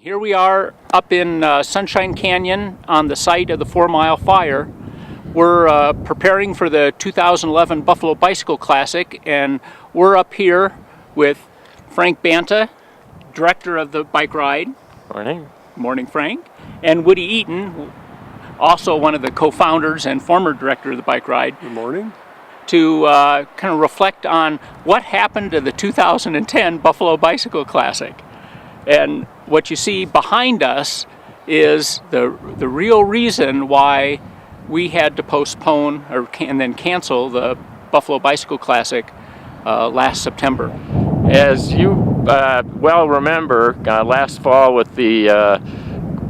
Here we are up in Sunshine Canyon on the site of the 4 Mile Fire. We're preparing for the 2011 Buffalo Bicycle Classic, and we're up here with Frank Banta, director of the bike ride. Morning. Morning, Frank. And Woody Eaton, also one of the co-founders and former director of the bike ride. Good morning. To kind of reflect on what happened to the 2010 Buffalo Bicycle Classic. And what you see behind us is the real reason why we had to postpone and then cancel the Buffalo Bicycle Classic last September. As you well remember, last fall with the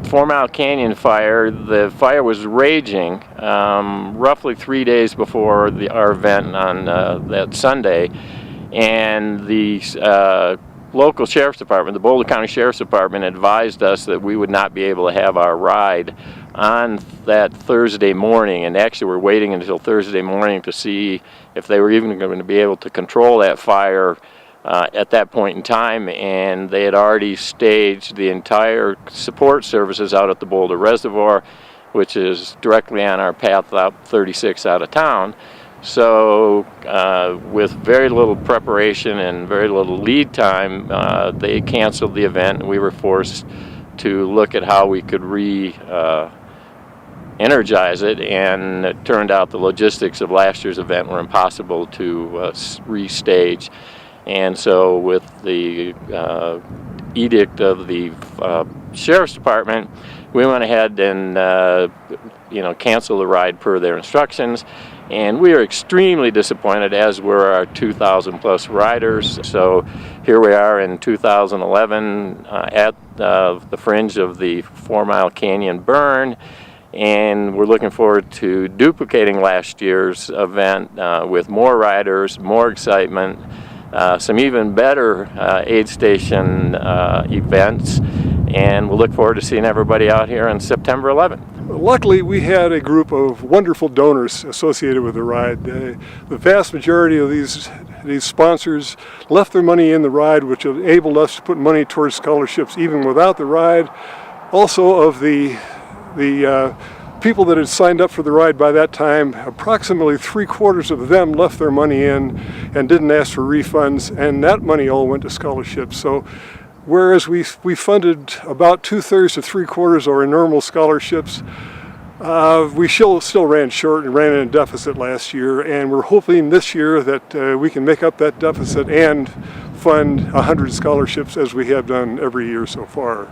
4 Mile Canyon fire, the fire was raging roughly 3 days before our event on that Sunday, and the local sheriff's department, the Boulder County Sheriff's Department, advised us that we would not be able to have our ride on that Thursday morning, and actually we're waiting until Thursday morning to see if they were even going to be able to control that fire at that point in time. And they had already staged the entire support services out at the Boulder Reservoir, which is directly on our path up 36 out of town. So with very little preparation and very little lead time, they canceled the event, and we were forced to look at how we could energize it, and it turned out the logistics of last year's event were impossible to restage. And so with the edict of the Sheriff's Department, we went ahead and canceled the ride per their instructions. And we are extremely disappointed, as were our 2,000 plus riders. So here we are in 2011 at the fringe of the 4 Mile Canyon burn, and we're looking forward to duplicating last year's event with more riders, more excitement, some even better aid station events, and we'll look forward to seeing everybody out here on September 11th. Luckily, we had a group of wonderful donors associated with the ride. The vast majority of these sponsors left their money in the ride, which enabled us to put money towards scholarships even without the ride. Also, of the people that had signed up for the ride by that time, approximately 3/4 of them left their money in and didn't ask for refunds, and that money all went to scholarships. So whereas we funded about 2/3 to 3/4 of our normal scholarships, we still ran short and ran in a deficit last year, and we're hoping this year that we can make up that deficit and fund 100 scholarships as we have done every year so far.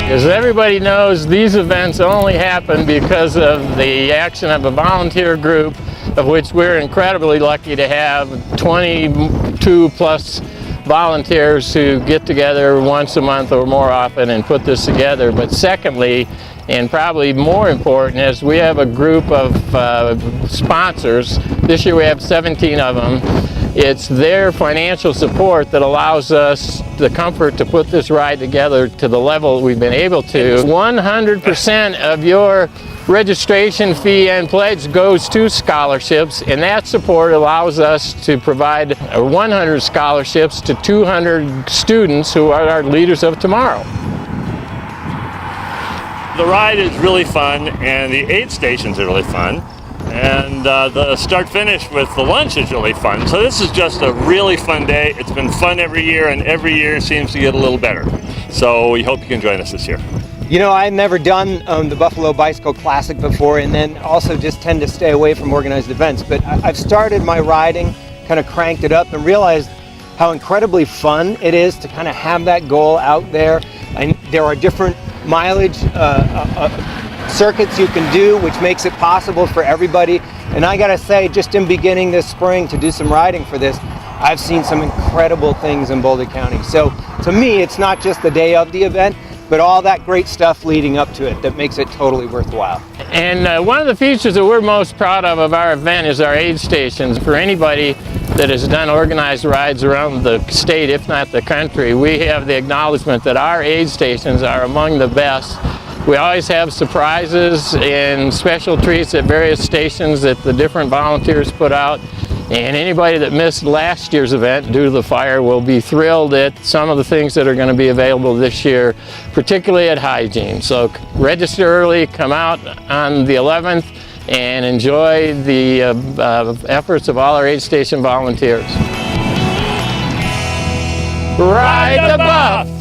As everybody knows, these events only happen because of the action of a volunteer group, of which we're incredibly lucky to have 22 plus volunteers who get together once a month or more often and put this together. But secondly, and probably more important, is we have a group of sponsors. This year we have 17 of them. It's their financial support that allows us the comfort to put this ride together to the level we've been able to. 100% of your registration fee and pledge goes to scholarships, and that support allows us to provide 100 scholarships to 200 students who are our leaders of tomorrow. The ride is really fun, and the aid stations are really fun, and the start-finish with the lunch is really fun. So this is just a really fun day. It's been fun every year, and every year seems to get a little better. So we hope you can join us this year. You know, I've never done the Buffalo Bicycle Classic before, and then also just tend to stay away from organized events. But I've started my riding, kind of cranked it up, and realized how incredibly fun it is to kind of have that goal out there. And there are different mileage circuits you can do, which makes it possible for everybody. And I gotta say, just in beginning this spring to do some riding for this, I've seen some incredible things in Boulder County. So to me, it's not just the day of the event, but all that great stuff leading up to it that makes it totally worthwhile. And one of the features that we're most proud of our event is our aid stations. For anybody that has done organized rides around the state, if not the country, we have the acknowledgement that our aid stations are among the best. We always have surprises and special treats at various stations that the different volunteers put out. And anybody that missed last year's event due to the fire will be thrilled at some of the things that are going to be available this year, particularly at hygiene. So register early, come out on the 11th, and enjoy the efforts of all our aid station volunteers. Ride the Buff!